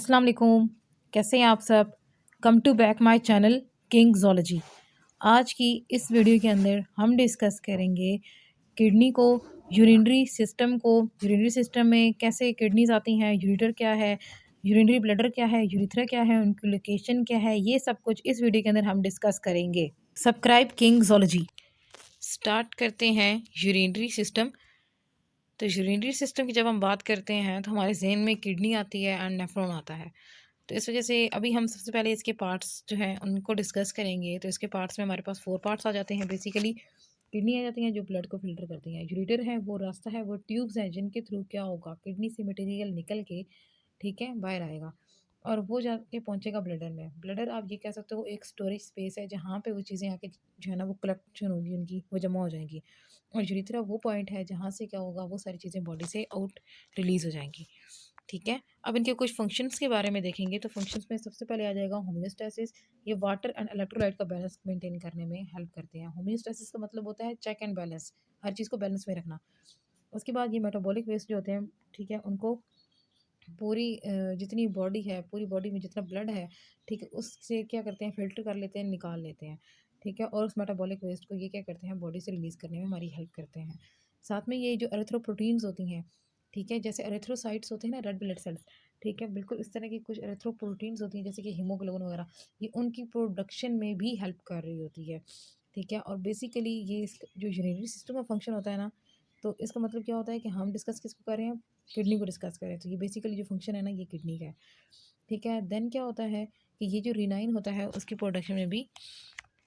अस्सलाम वालेकुम। कैसे हैं आप सब। Come to back my channel king zoology. आज की इस वीडियो के अंदर हम डिस्कस करेंगे किडनी को, यूरिनरी सिस्टम में कैसे किडनीज आती हैं, यूरेटर क्या है, यूरिनरी ब्लैडर क्या है, यूरिथ्रा क्या है, उनकी लोकेशन क्या है, ये सब कुछ इस वीडियो के अंदर हम डिस्कस करेंगे। Subscribe king ज़ोलॉजी। स्टार्ट करते हैं यूरिनरी सिस्टम। तो यूरिनरी सिस्टम की जब हम बात करते हैं तो हमारे जहन में किडनी आती है एंड नेफ्रॉन आता है। तो इस वजह से अभी हम सबसे पहले इसके पार्ट्स जो हैं उनको डिस्कस करेंगे। तो इसके पार्ट्स में हमारे पास 4 पार्ट्स आ जाते हैं। बेसिकली किडनी आ जाती हैं जो ब्लड को फिल्टर करती हैं। यूरेटर है वो रास्ता है, वो ट्यूब्स हैं जिनके थ्रू क्या होगा, किडनी से मटेरियल निकल के ठीक है बाहर आएगा और वो जाके पहुंचेगा ब्लडर में। ब्लडर आप ये कह सकते हो एक स्टोरेज स्पेस है जहाँ पे वो चीज़ें आके जो है ना वो कलेक्शन होगी, उनकी वो जमा हो जाएंगी। और यूरेथ्रा वो पॉइंट है जहाँ से क्या होगा, वो सारी चीज़ें बॉडी से आउट रिलीज हो जाएंगी। ठीक है, अब इनके कुछ फंक्शंस के बारे में देखेंगे। तो फंक्शंस में सबसे पहले आ जाएगा होमियोस्टेसिस। ये वाटर एंड इलेक्ट्रोलाइट का बैलेंस मेंटेन करने में हेल्प करते हैं। होमियोस्टेसिस का मतलब होता है चेक एंड बैलेंस, हर चीज़ को बैलेंस में रखना। उसके बाद ये मेटाबॉलिक वेस्ट जो होते हैं, ठीक है, उनको पूरी जितनी बॉडी है, पूरी बॉडी में जितना ब्लड है, ठीक है, उससे क्या करते हैं, फ़िल्टर कर लेते हैं, निकाल लेते हैं। ठीक है, और उस मेटाबॉलिक वेस्ट को ये क्या करते हैं, बॉडी से रिलीज़ करने में हमारी हेल्प करते हैं। साथ में ये जो एरिथ्रोप्रोटीन्स होती हैं, ठीक है, जैसे एरिथ्रोसाइट्स होते हैं ना, रेड ब्लड सेल्स, ठीक है, बिल्कुल इस तरह की कुछ एरिथ्रोप्रोटीन्स होती हैं जैसे कि हीमोग्लोबिन वगैरह, ये उनकी प्रोडक्शन में भी हेल्प कर रही होती है। ठीक है, और बेसिकली ये जो यूरिनरी सिस्टम का फंक्शन होता है ना, तो इसका मतलब क्या होता है कि हम डिस्कस किसको कर रहे हैं, किडनी को डिस्कस करें। तो ये बेसिकली जो फंक्शन है ना, ये किडनी का है। ठीक है, देन क्या होता है कि ये जो रिनाइन होता है उसकी प्रोडक्शन में भी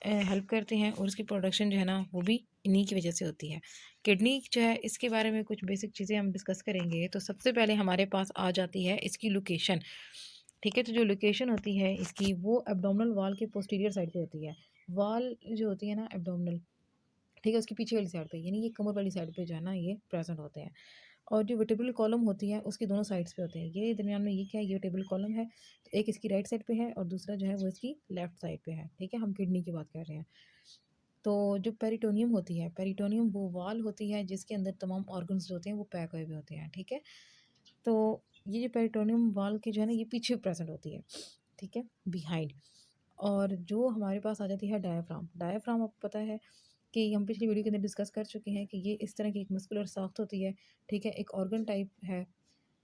हेल्प करते हैं, और उसकी प्रोडक्शन जो है ना वो भी इन्हीं की वजह से होती है। किडनी जो है इसके बारे में कुछ बेसिक चीज़ें हम डिस्कस करेंगे। तो सबसे पहले हमारे पास आ जाती है इसकी लोकेशन। ठीक है, तो जो लोकेशन होती है इसकी, वो एब्डोमिनल वाल के पोस्टीरियर साइड पे होती है। वाल जो होती है ना एब्डोमिनल, ठीक है, उसकी पीछे वाली साइड पे, यानी ये कमर वाली साइड पे जो है ना ये प्रेजेंट होते हैं। और जो वर्टिब्रल कॉलम होती है उसकी दोनों साइड्स पे होते हैं। ये दरमियान में ये क्या है, ये वर्टिब्रल कॉलम है। तो एक इसकी राइट साइड पे है और दूसरा जो है वो इसकी लेफ्ट साइड पे है। ठीक है, हम किडनी की बात कर रहे हैं। तो जो पेरिटोनियम होती है, पेरिटोनियम वो वाल होती है जिसके अंदर तमाम ऑर्गन्स जो होते हैं वो पैक हुए हुए होते हैं। ठीक है, तो ये जो पेरिटोनियम वाल की जो है ना ये पीछे प्रेजेंट होती है। ठीक है, बिहाइंड। और जो हमारे पास आ जाती है डायाफ्राम। डायाफ्राम आपको पता है कि हम पिछली वीडियो के अंदर डिस्कस कर चुके हैं कि ये इस तरह की एक मस्कुलर साख्त होती है। ठीक है, एक ऑर्गन टाइप है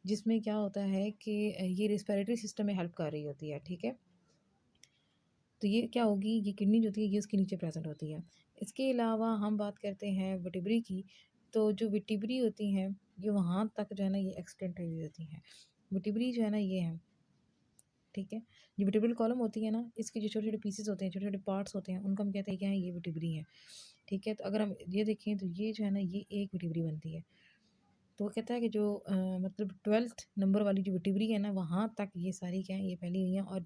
जिसमें क्या होता है कि ये रिस्पिरेटरी सिस्टम में हेल्प कर रही होती है। ठीक है, तो ये क्या होगी, ये किडनी जो होती है ये उसके नीचे प्रेजेंट होती है। इसके अलावा हम बात करते हैं वर्टिब्री की। तो जो वर्टिब्री होती हैं ये वहाँ तक जो है ना ये एक्सटेंड हुई होती हैं। वर्टिब्री जो है ना ये है। ठीक है, जो वर्टिब्रल कॉलम होती है ना, इसके जो छोटे छोटे पीसेस होते हैं, छोटे छोटे पार्ट्स होते हैं, उनको हम कहते हैं क्या है, ये वर्टिब्री हैं। ठीक है, तो अगर हम ये देखें तो ये जो है ना ये एक वर्टिब्री बनती है। तो वो कहता है कि जो मतलब 12th नंबर वाली जो वर्टिब्री है ना, वहाँ तक ये सारी क्या है, ये फैली हुई हैं। और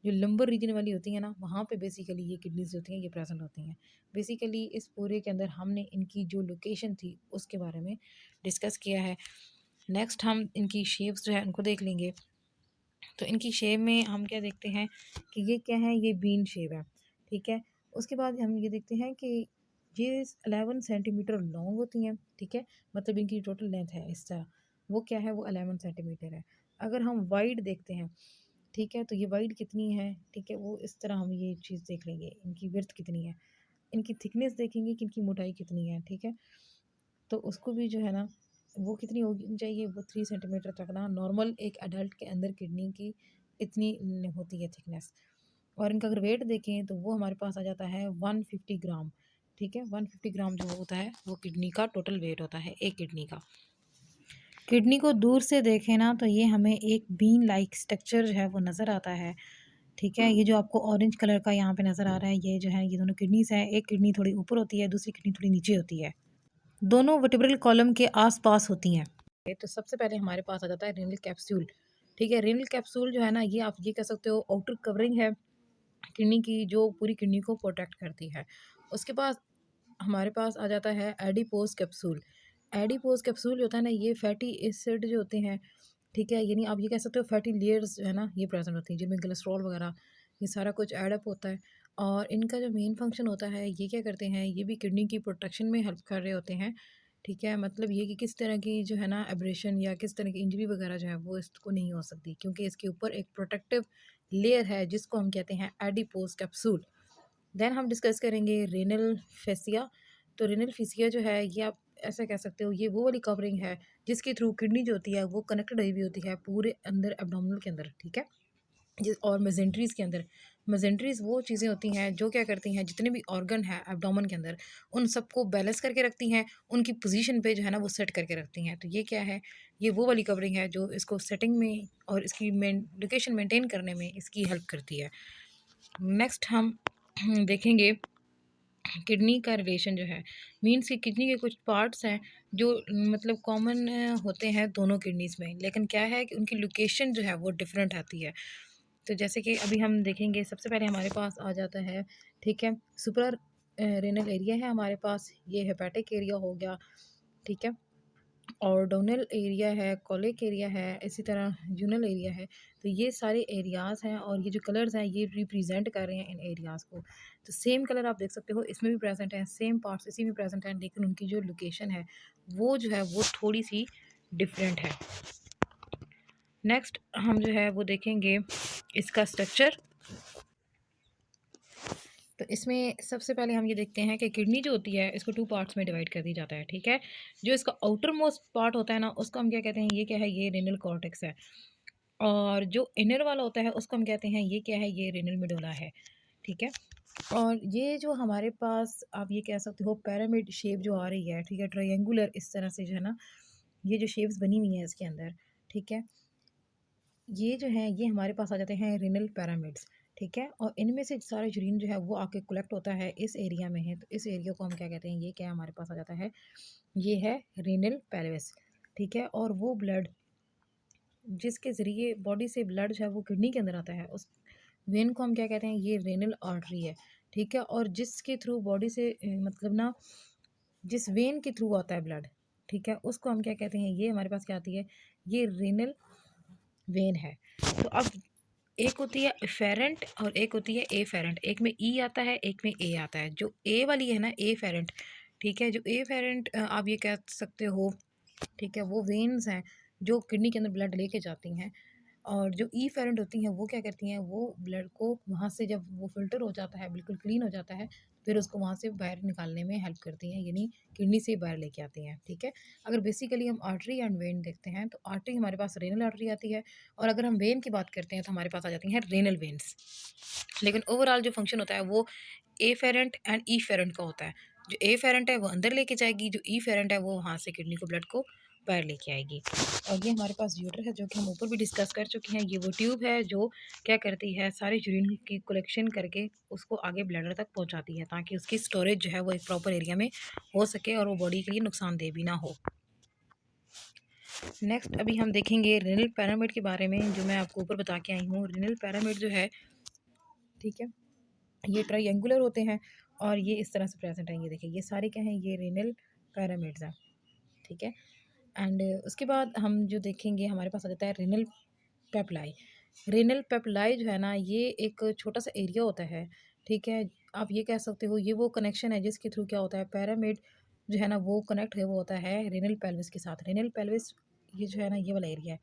जो लंबर रीजन वाली होती है ना, वहाँ पे बेसिकली ये किडनीज होती हैं, ये प्रेजेंट होती हैं। बेसिकली इस पूरे के अंदर हमने इनकी जो लोकेशन थी उसके बारे में डिस्कस किया है। नेक्स्ट हम इनकी शेप्स जो है उनको देख लेंगे। तो इनकी शेप में हम क्या देखते हैं कि ये क्या है, ये बीन शेप है। ठीक है, उसके बाद हम ये देखते हैं कि ये 11 सेंटीमीटर लॉन्ग होती हैं। ठीक है, मतलब इनकी टोटल लेंथ है इस तरह, वो क्या है, वो 11 सेंटीमीटर है। अगर हम वाइड देखते हैं, ठीक है, तो ये वाइड कितनी है, ठीक है, वो इस तरह हम ये चीज़ देख लेंगे, इनकी विड्थ कितनी है। इनकी थिकनेस देखेंगे कि इनकी मोटाई कितनी है। ठीक है, तो उसको भी जो है ना वो कितनी होगी चाहिए, वो 3 सेंटीमीटर तक ना, नॉर्मल एक अडल्ट के अंदर किडनी की इतनी होती है थिकनेस। और इनका अगर वेट देखें तो वो हमारे पास आ जाता है 150 ग्राम। ठीक है, 150 ग्राम जो होता है वो किडनी का टोटल वेट होता है, एक किडनी का। किडनी को दूर से देखें ना तो ये हमें एक बीन लाइक स्ट्रक्चर जो है वो नज़र आता है। ठीक है, ये जो आपको ऑरेंज कलर का यहाँ पे नज़र आ रहा है, ये जो है ये दोनों किडनीज हैं। एक किडनी थोड़ी ऊपर होती है, दूसरी किडनी थोड़ी नीचे होती है, दोनों वर्टिब्रल कॉलम के आसपास होती हैं। तो सबसे पहले हमारे पास आ जाता है रेनल कैप्सूल। ठीक है, रेनल कैप्सूल जो है ना ये आप ये कह सकते हो आउटर कवरिंग है किडनी की, जो पूरी किडनी को प्रोटेक्ट करती है। उसके बाद हमारे पास आ जाता है एडिपोज कैप्सूल। एडिपोज कैप्सूल जो होता है ना, ये फैटी एसिड जो होते हैं, ठीक है, यानी आप ये कह सकते हो फैटी लेयर्स जो है ना ये प्रेजेंट होती हैं, जिनमें कोलेस्ट्रॉल वगैरह ये सारा कुछ एडअप होता है। और इनका जो मेन फंक्शन होता है, ये क्या करते हैं, ये भी किडनी की प्रोटेक्शन में हेल्प कर रहे होते हैं। ठीक है, मतलब ये कि किस तरह की जो है ना एब्रेशन या किस तरह की इंजरी वगैरह जो है वो इसको नहीं हो सकती, क्योंकि इसके ऊपर एक प्रोटेक्टिव लेयर है जिसको हम कहते हैं एडिपोज कैप्सूल। देन हम डिस्कस करेंगे रेनल फेसिया। तो रेनल फेसिया जो है ये आप ऐसा कह सकते हो, ये वो वाली कवरिंग है जिसके थ्रू किडनी जो होती है वो कनेक्टेड हुई होती है पूरे अंदर एब्डोमिनल के अंदर। ठीक है, जिस और मेजेंट्रीज़ के अंदर, मेजेंट्रीज़ वो चीज़ें होती हैं जो क्या करती हैं, जितने भी ऑर्गन हैं एब्डोमेन के अंदर उन सबको बैलेंस करके रखती हैं, उनकी पोजीशन पे जो है ना वो सेट करके रखती हैं। तो ये क्या है, ये वो वाली कवरिंग है जो इसको सेटिंग में और इसकी लोकेशन मेंटेन करने में इसकी हेल्प करती है। नेक्स्ट हम देखेंगे किडनी का रिलेशन जो है, मीन्स कि किडनी के कुछ पार्ट्स हैं जो मतलब कॉमन होते हैं दोनों किडनीज़ में, लेकिन क्या है कि उनकी लोकेशन जो है वो डिफरेंट आती है। तो जैसे कि अभी हम देखेंगे, सबसे पहले हमारे पास आ जाता है, ठीक है, सुपर रेनल एरिया है हमारे पास, ये हेपेटिक एरिया हो गया। ठीक है, और डोनल एरिया है, कॉलिक एरिया है, इसी तरह यूनल एरिया है। तो ये सारे एरियाज़ हैं और ये जो कलर्स हैं ये रिप्रेजेंट कर रहे हैं इन एरियाज़ को। तो सेम कलर आप देख सकते हो इसमें भी प्रेजेंट है, सेम पार्ट्स इसी में प्रेजेंट हैं, लेकिन उनकी जो लोकेशन है वो जो है वो थोड़ी सी डिफरेंट है। नेक्स्ट हम जो है वो देखेंगे इसका स्ट्रक्चर। तो इसमें सबसे पहले हम ये देखते हैं कि किडनी जो होती है इसको 2 पार्ट्स में डिवाइड कर दी जाता है। ठीक है, जो इसका आउटर मोस्ट पार्ट होता है ना उसको हम क्या कहते हैं, ये क्या है, ये रेनल कॉर्टेक्स है। और जो इनर वाला होता है उसको हम कहते हैं, ये क्या है, ये रेनल मेडुला है। ठीक है, और ये जो हमारे पास आप ये कह सकते हो पिरामिड शेप जो आ रही है, ठीक है, ट्रायंगुलर इस तरह से जो है ना, ये जो शेप्स बनी हुई हैं इसके अंदर, ठीक है, ये जो है ये हमारे पास आ जाते हैं रेनल पिरामिड्स। ठीक है, और इनमें से सारा यूरिन जो है वो आके कलेक्ट होता है इस एरिया में है। तो इस एरिया को हम क्या कहते हैं, ये क्या हमारे पास आ जाता है, ये है रेनल पेल्विस। ठीक है, और वो ब्लड जिसके ज़रिए बॉडी से ब्लड जो है वो किडनी के अंदर आता है, उस वेन को हम क्या कहते हैं, ये रेनल आर्टरी है। ठीक है, और जिसके थ्रू बॉडी से मतलब ना जिस वेन के थ्रू आता है ब्लड, ठीक है, उसको हम क्या कहते हैं, ये हमारे पास क्या आती है, ये रेनल वेन है। तो अब एक होती है एफेरेंट और एक होती है एफेरेंट, एक में ई आता है एक में ए आता है। जो ए वाली है ना एफेरेंट, ठीक है, जो एफेरेंट आप ये कह सकते हो, ठीक है, वो वेन्स हैं जो किडनी के अंदर ब्लड लेके जाती हैं। और जो ई फेरेंट होती हैं वो क्या करती हैं, वो ब्लड को वहाँ से जब वो फ़िल्टर हो जाता है, बिल्कुल क्लीन हो जाता है, फिर उसको वहाँ से बाहर निकालने में हेल्प करती हैं, यानी किडनी से बाहर लेके आती हैं। ठीक है, अगर बेसिकली हम आर्टरी एंड वेन देखते हैं तो आर्टरी हमारे पास रेनल आर्टरी आती है, और अगर हम वेन की बात करते हैं तो हमारे पास आ जाती हैं रेनल वेन्स। लेकिन ओवरऑल जो फंक्शन होता है वो ए फेरेंट एंड ई फेरेंट का होता है। जो ए फेरेंट है वो अंदर लेके जाएगी, जो ई फेरेंट है वो वहाँ से किडनी को ब्लड को बाहर लेके आएगी। और ये हमारे पास यूटर है जो कि हम ऊपर भी डिस्कस कर चुके हैं। ये वो ट्यूब है जो क्या करती है, सारे यूरिन की कलेक्शन करके उसको आगे ब्लैडर तक पहुंचाती है, ताकि उसकी स्टोरेज जो है वो एक प्रॉपर एरिया में हो सके और वो बॉडी के लिए नुकसानदेह भी ना हो। नेक्स्ट अभी हम देखेंगे रेनल पैरामिड के बारे में, जो मैं आपको ऊपर बता के आई हूँ। रेनल पैरामिड जो है, ठीक है, ये ट्रायंगुलर होते हैं और ये इस तरह से प्रेजेंट है। ये देखिए ये सारे क्या हैं, ये रेनल पैरामिड्स हैं। ठीक है, एंड उसके बाद हम जो देखेंगे हमारे पास आ जाता है रेनल पेप्लाई। रेनल पेप्लाई जो है ना, ये एक छोटा सा एरिया होता है। ठीक है, आप ये कह सकते हो ये वो कनेक्शन है जिसके थ्रू क्या होता है, पैरामिड जो है ना वो कनेक्ट है, वो होता है रेनल पेल्विस के साथ। रेनल पेल्विस ये जो है ना ये वाला एरिया है।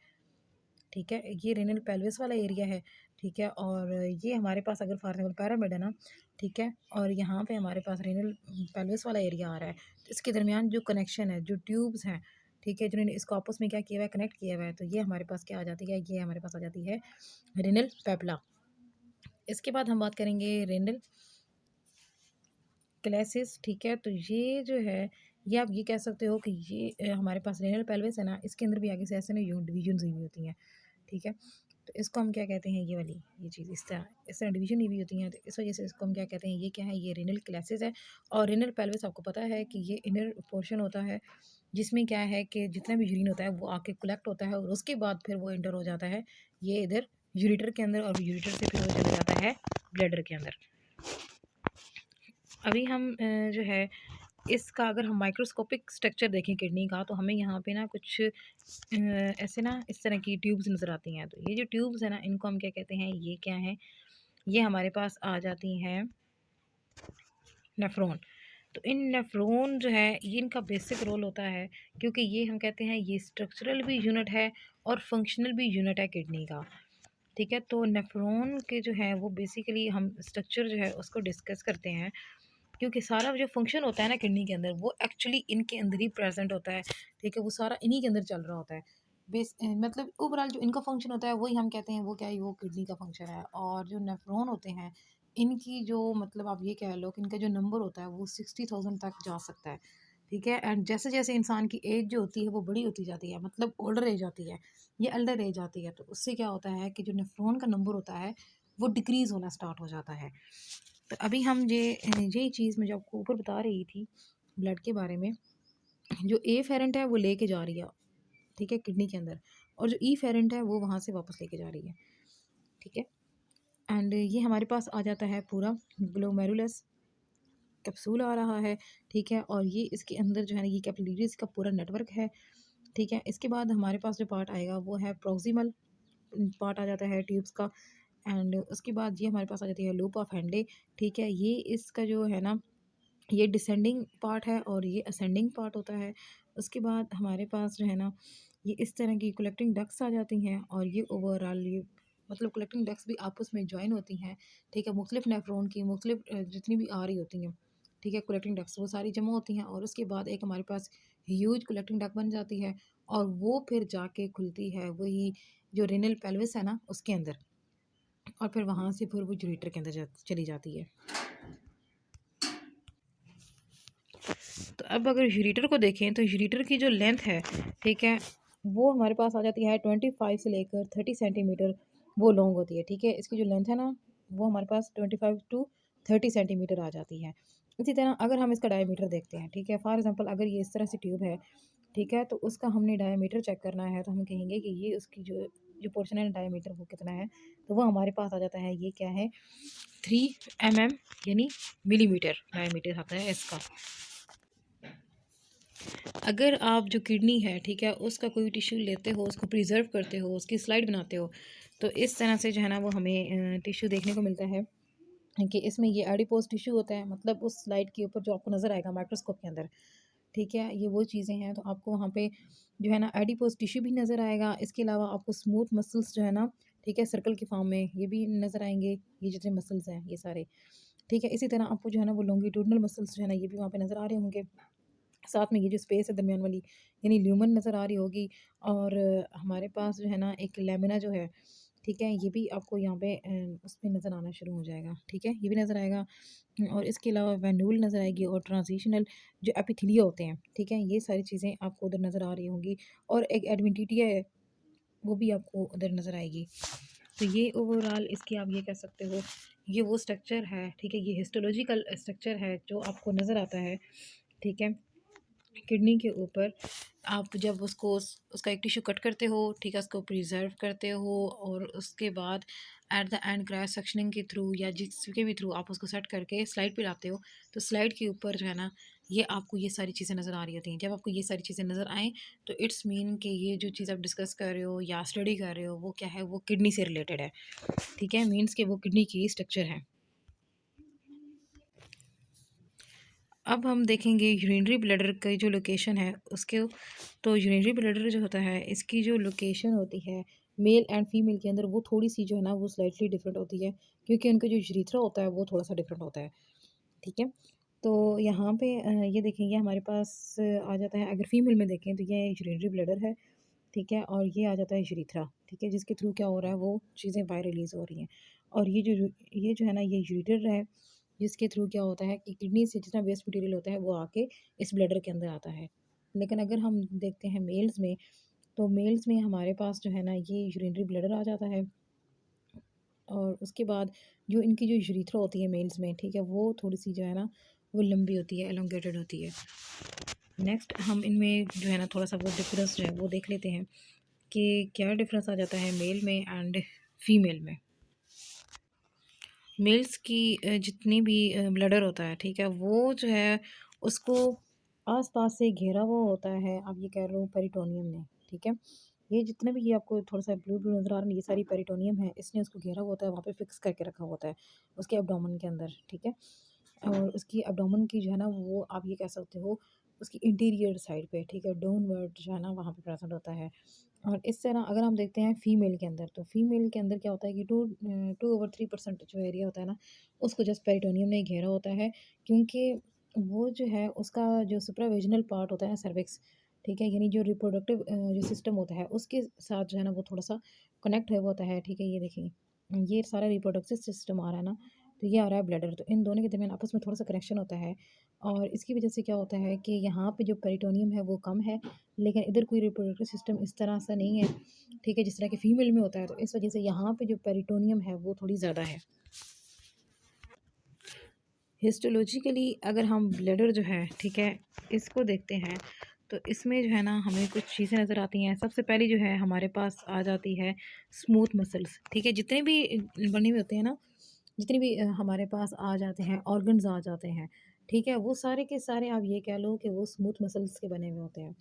ठीक है, ये रेनल पेल्विस वाला एरिया है। ठीक है, और ये हमारे पास अगर फॉर एग्जाम्पल पैरामिड है ना, ठीक है, और यहाँ पे हमारे पास रेनल पेल्विस वाला एरिया आ रहा है, तो इसके दरमियान जो कनेक्शन है, जो ट्यूब्स हैं, ठीक है, जिन्होंने इसको आपस में क्या किया हुआ है, कनेक्ट किया हुआ है, तो ये हमारे पास क्या आ जाती है, ये हमारे पास आ जाती है रेनल पेप्ला। इसके बाद हम बात करेंगे रेनल क्लेसिस। ठीक है, तो ये जो है ये आप ये कह सकते हो कि ये हमारे पास रेनल पेल्विस है ना, इसके अंदर भी आगे से ऐसे ना डिवीजन हुई होती हैं। ठीक है, तो इसको हम क्या कहते हैं, ये वाली ये चीज़ इस तरह डिवीजन हुई होती हैं, तो इस वजह से इसको हम क्या कहते हैं, ये क्या है, ये रेनल क्लेसिस है। और रेनल पेल्विस आपको पता है कि ये इनर पोर्शन होता है, जिसमें क्या है कि जितना भी यूरिन होता है वो आके कलेक्ट होता है और उसके बाद फिर वो एंटर हो जाता है ये इधर यूरिटर के अंदर, और यूरिटर से फिर वो चला जाता है ब्लैडर के अंदर। अभी हम जो है इसका अगर हम माइक्रोस्कोपिक स्ट्रक्चर देखें किडनी का, तो हमें यहाँ पे ना कुछ ऐसे ना इस तरह की ट्यूब्स नज़र आती हैं। तो ये जो ट्यूब्स हैं ना, इनको हम क्या कहते हैं, ये क्या है, ये हमारे पास आ जाती हैं नेफ्रॉन। तो इन नेफ्रॉन जो है ये इनका बेसिक रोल होता है, क्योंकि ये हम कहते हैं ये स्ट्रक्चरल भी यूनिट है और फंक्शनल भी यूनिट है किडनी का। ठीक है, तो नेफ्रॉन के जो है वो बेसिकली हम स्ट्रक्चर जो है उसको डिस्कस करते हैं, क्योंकि सारा जो फंक्शन होता है ना किडनी के अंदर वो एक्चुअली इनके अंदर ही प्रेजेंट होता है। ठीक है, वो सारा इन्हीं के अंदर चल रहा होता है। मतलब ओवरऑल जो इनका फंक्शन होता है वही हम कहते हैं वो क्या है, वो किडनी का फंक्शन है। और जो नेफ्रॉन होते हैं इनकी जो मतलब आप ये कह लो कि इनका जो नंबर होता है वो 60,000 तक जा सकता है। ठीक है, एंड जैसे जैसे इंसान की एज जो होती है वो बड़ी होती जाती है, मतलब ओल्डर एज आती है, ये एल्डर एज आती है, तो उससे क्या होता है कि जो नेफ्रॉन का नंबर होता है वो डिक्रीज़ होना स्टार्ट हो जाता है। तो अभी हम ये चीज़ मैं जो आपको ऊपर बता रही थी ब्लड के बारे में, जो ए फेरेंट है वो लेके जा रही है, ठीक है, किडनी के अंदर, और जो ई फेरेंट है वो वहाँ से वापस लेके जा रही है। ठीक है, एंड ये हमारे पास आ जाता है पूरा ग्लोमेरुलस कैप्सूल आ रहा है। ठीक है, और ये इसके अंदर जो है ना ये कैपिलरीज का पूरा नेटवर्क है। ठीक है, इसके बाद हमारे पास जो पार्ट आएगा वो है प्रोक्सिमल पार्ट आ जाता है ट्यूब्स का। एंड उसके बाद ये हमारे पास आ जाती है लूप ऑफ हैंडे। ठीक है, ये इसका जो है ना ये डिसेंडिंग पार्ट है और ये असेंडिंग पार्ट होता है। उसके बाद हमारे पास जो है ना ये इस तरह की कलेक्टिंग डक्ट्स आ जाती हैं, और ये ओवरऑल ये मतलब कलेक्टिंग डक्ट्स भी आपस में जॉइन होती हैं। ठीक है, मुख्तलिफ नेफ्रॉन की मुख्तलिफ जितनी भी आ रही होती हैं, ठीक है, कलेक्टिंग डक्ट्स वो सारी जमा होती हैं, और उसके बाद एक हमारे पास ह्यूज कलेक्टिंग डक्ट बन जाती है, और वो फिर जाके खुलती है वही जो रेनल पेल्विस है ना उसके अंदर, और फिर वहाँ से फिर वो यूरेटर के अंदर चली जाती है। तो अब अगर यूरेटर को देखें तो यूरेटर की जो लेंथ है, ठीक है, वो हमारे पास आ जाती है 25 से लेकर 30 सेंटीमीटर वो लॉन्ग होती है। ठीक है, इसकी जो लेंथ है ना वो हमारे पास 25 टू 30 सेंटीमीटर आ जाती है। इसी तरह अगर हम इसका डायमीटर देखते हैं, ठीक है, फॉर एग्जांपल अगर ये इस तरह से ट्यूब है, ठीक है, तो उसका हमने डायमीटर चेक करना है, तो हम कहेंगे कि ये उसकी जो जो पोर्शन है डायमीटर वो कितना है, तो वो हमारे पास आ जाता है, ये क्या है, 3 mm यानी मिलीमीटर डायमीटर आता है इसका। अगर आप जो किडनी है, ठीक है, उसका कोई टिश्यू लेते हो, उसको प्रिजर्व करते हो, उसकी स्लाइड बनाते हो, तो इस तरह से जो है ना वो हमें टिश्यू देखने को मिलता है कि इसमें ये एडिपोज टिश्यू होता है, मतलब उस स्लाइड के ऊपर जो आपको नज़र आएगा माइक्रोस्कोप के अंदर। ठीक है, ये वो चीज़ें हैं, तो आपको वहाँ पे जो है ना एडिपोज टिश्यू भी नज़र आएगा। इसके अलावा आपको स्मूथ मसल्स जो है ना, ठीक है, सर्कल की फॉर्म में ये भी नज़र आएंगे, ये जितने मसल्स हैं ये सारे। ठीक है, इसी तरह आपको जो है ना वो लॉन्गिट्यूडनल मसल्स जो है ना ये भी वहाँ पे नज़र आ रहे होंगे। साथ में ये जो स्पेस है दरमियान वाली यानी ल्यूमन नज़र आ रही होगी, और हमारे पास जो है ना एक लेमिना जो है, ठीक है, ये भी आपको यहाँ पे उसमें नज़र आना शुरू हो जाएगा। ठीक है, ये भी नज़र आएगा, और इसके अलावा वेन्यूल नज़र आएगी, और ट्रांजिशनल जो एपिथेलिया होते हैं, ठीक है, ये सारी चीज़ें आपको उधर नज़र आ रही होंगी, और एक एडवेंटिटिया है वो भी आपको उधर नज़र आएगी। तो ये ओवरऑल इसकी आप ये कह सकते हो ये वो स्ट्रक्चर है। ठीक है, ये हिस्टोलॉजिकल स्ट्रक्चर है जो आपको नज़र आता है। ठीक है, किडनी के ऊपर आप जब उसको उसका एक टिश्यू कट करते हो, ठीक है, उसको प्रिजर्व करते हो, और उसके बाद at the end cross sectioning के थ्रू या जिसके भी थ्रू आप उसको सेट करके स्लाइड पे लाते हो, तो स्लाइड के ऊपर जो है ना ये आपको ये सारी चीज़ें नज़र आ रही होती हैं। जब आपको ये सारी चीज़ें नज़र आएँ तो इट्स मीन कि ये जो चीज़ आप डिस्कस कर रहे हो या स्टडी कर रहे हो वो क्या है, वो किडनी से रिलेटेड है। ठीक है, मीन्स कि वो किडनी की स्ट्रक्चर है। अब हम देखेंगे यूरिनरी ब्लैडर की जो लोकेशन है उसके। तो यूरिनरी ब्लैडर जो होता है इसकी जो लोकेशन होती है मेल एंड फीमेल के अंदर वो थोड़ी सी जो है ना वो स्लाइटली डिफरेंट होती है, क्योंकि उनका जो यूरिथ्रा होता है वो थोड़ा सा डिफरेंट होता है। ठीक है, तो यहाँ पे ये देखेंगे हमारे पास आ जाता है, अगर फीमेल में देखें तो ये यूरिनरी ब्लैडर है। ठीक है, और ये आ जाता है यूरिथ्रा। ठीक है, जिसके थ्रू क्या हो रहा है वो चीज़ें बाहर रिलीज़ हो रही हैं, और ये जो है ना ये यूरिटर है, जिसके थ्रू क्या होता है कि किडनी से जितना वेस्ट मटेरियल होता है वो आके इस ब्लैडर के अंदर आता है। लेकिन अगर हम देखते हैं मेल्स में, तो मेल्स में हमारे पास जो है ना ये यूरिनरी ब्लैडर आ जाता है, और उसके बाद जो इनकी जो यूरिथ्रा होती है मेल्स में, ठीक है, वो थोड़ी सी जो है ना वो लंबी होती है, एलोंगेटेड होती है। नेक्स्ट हम इनमें जो है ना थोड़ा सा वो डिफरेंस जो है वो देख लेते हैं कि क्या डिफरेंस आ जाता है मेल में एंड फीमेल में। मेल्स की जितनी भी ब्लडर होता है, ठीक है, वो जो है उसको आस-पास से घेरा हुआ होता है, आप ये कह रहे हो पेरिटोनियम ने। ठीक है, ये जितने भी ये आपको थोड़ा सा ब्लू ब्लू नज़र आ रहा है ये सारी पेरिटोनियम है, इसने उसको घेरा हुआ होता है, वहाँ पे फिक्स करके रखा होता है उसके एब्डोमेन के अंदर। ठीक है, और उसकी एब्डोमेन की जो है ना वो आप ये कह सकते हो उसकी इंटीरियर साइड पे, ठीक है, डाउनवर्ड जो है ना वहाँ पे प्रेजेंट होता है। और इस तरह अगर हम देखते हैं फीमेल के अंदर, तो फीमेल के अंदर क्या होता है कि 2/3% जो एरिया होता है ना उसको जस्ट पेरिटोनियम ने घेरा होता है, क्योंकि वो जो है उसका जो सुप्रावेजिनल पार्ट होता है ना सर्विक्स, ठीक है, यानी जो रिप्रोडक्टिव जो सिस्टम होता है उसके साथ जो है ना वो थोड़ा सा कनेक्ट हुआ होता है, ठीक है। ये देखिए ये सारा रिप्रोडक्टिव सिस्टम आ रहा है ना, तो ये आ रहा है ब्लैडर, तो इन दोनों के दरमियान आपस में थोड़ा सा कनेक्शन होता है। और इसकी वजह से क्या होता है कि यहाँ पे जो पेरिटोनियम है वो कम है, लेकिन इधर कोई रिप्रोडक्टिव सिस्टम इस तरह से नहीं है, ठीक है, जिस तरह की फीमेल में होता है, तो इस वजह से यहाँ पे जो पेरिटोनियम है वो थोड़ी ज़्यादा है। हिस्टोलॉजिकली अगर हम ब्लैडर जो है, ठीक है, इसको देखते हैं, तो इसमें जो है ना हमें कुछ चीज़ें नज़र आती हैं। सबसे पहली जो है हमारे पास आ जाती है स्मूथ मसल्स, ठीक है, जितने भी बने हुए होते हैं ना, जितने भी हमारे पास आ जाते हैं ऑर्गन्स आ जाते हैं, ठीक है, वो सारे के सारे आप ये कह लो कि वो स्मूथ मसल्स के बने हुए होते हैं।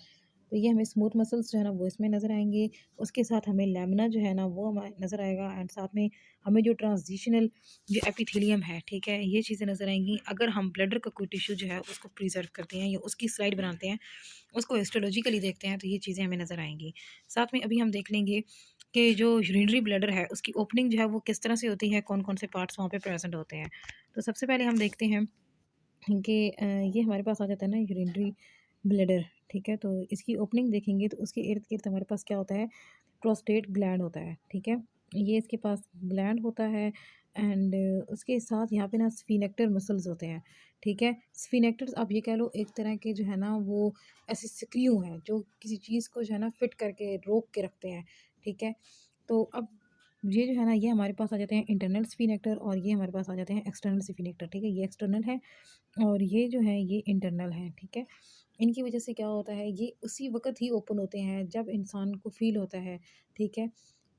तो ये हमें स्मूथ मसल्स जो है ना वो इसमें नज़र आएंगे। उसके साथ हमें लेमिना जो है ना वो हमें नज़र आएगा, एंड साथ में हमें जो ट्रांजिशनल जो एपिथेलियम है, ठीक है, ये चीज़ें नज़र आएंगी। अगर हम ब्लैडर का कोई टिश्यू जो है उसको प्रिजर्व करते हैं या उसकी स्लाइड बनाते हैं, उसको हिस्टोलॉजिकली देखते हैं, तो ये चीज़ें हमें नज़र आएंगी। साथ में अभी हम देख लेंगे कि जो यूरिनरी ब्लैडर है उसकी ओपनिंग जो है वो किस तरह से होती है, कौन कौन से पार्ट्स वहाँ पे प्रेजेंट होते हैं। तो सबसे पहले हम देखते हैं कि ये हमारे पास आ जाता है ना यूरिनरी ब्लैडर, ठीक है, तो इसकी ओपनिंग देखेंगे तो उसके इर्द गिर्द हमारे पास क्या होता है, प्रोस्टेट ग्लैंड होता है, ठीक है, ये इसके पास ग्लैंड होता है। एंड उसके साथ यहाँ पे ना स्फीनेक्टर मसल्स होते हैं, ठीक है। स्फीनेक्टर्स आप ये कह लो एक तरह के जो है ना वो ऐसे स्क्रू हैं जो किसी चीज़ को जो है ना फिट करके रोक के रखते हैं, ठीक है। तो अब ये जो है ना ये हमारे पास आ जाते हैं इंटरनल स्फीनेक्टर, और ये हमारे पास आ जाते हैं एक्सटर्नल स्फीनेक्टर, ठीक है, ये एक्सटर्नल है और ये जो है ये इंटरनल है, ठीक है। इनकी वजह से क्या होता है, ये उसी वक़्त ही ओपन होते हैं जब इंसान को फ़ील होता है, ठीक है।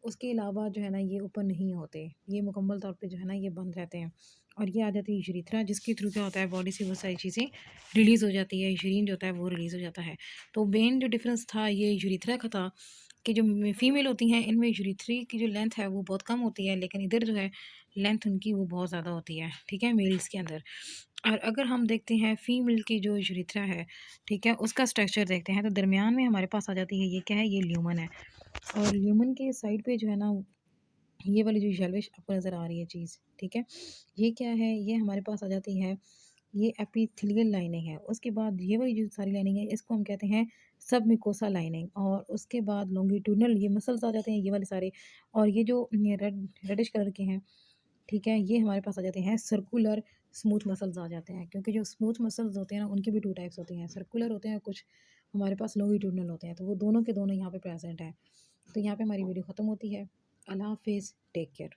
उसके अलावा जो है ना ये ओपन नहीं होते, ये मुकम्मल तौर पे जो है ना ये बंद रहते हैं। और ये आ जाती है यूरेथ्रा, जिसके थ्रू क्या होता है बॉडी से वो सारी चीज़ें रिलीज़ हो जाती है, यूरिन जो होता है वो रिलीज़ हो जाता है। तो मेन जो डिफ़रेंस था ये यूरेथ्रा का था कि जो फीमेल होती हैं इनमें यूरेथ्री की जो लेंथ है वो बहुत कम होती है, लेकिन इधर जो है लेंथ उनकी वो बहुत ज़्यादा होती है, ठीक है, मेल्स के अंदर। और अगर हम देखते हैं फीमेल की जो यूरेथ्रा है, ठीक है, उसका स्ट्रक्चर देखते हैं, तो दरमियान में हमारे पास आ जाती है, ये क्या है, ये ल्यूमन है। और ल्यूमन के साइड पे जो है ना ये वाली जो येल्लोविश आपको नज़र आ रही है चीज़, ठीक है, ये क्या है, ये हमारे पास आ जाती है, ये एपिथेलियल लाइनिंग है। उसके बाद ये वाली जो सारी लाइनिंग है इसको हम कहते हैं सब मिकोसा लाइनिंग। और उसके बाद लॉन्गिट्यूडनल ये मसल्स आ जाते हैं, ये वाले सारे। और ये जो रेडिश कलर के हैं, ठीक है, ये हमारे पास आ जाते हैं सर्कुलर स्मूथ मसल्स आ जाते हैं, क्योंकि जो स्मूथ मसल्स होते हैं ना उनके भी 2 टाइप्स होते हैं, सर्कुलर होते हैं कुछ, हमारे पास लॉन्गिट्यूडनल होते हैं, तो वो दोनों के दोनों यहाँ पे प्रेजेंट हैं। तो यहाँ पे हमारी वीडियो ख़त्म होती है। अल्लाह हाफिज़, टेक केयर।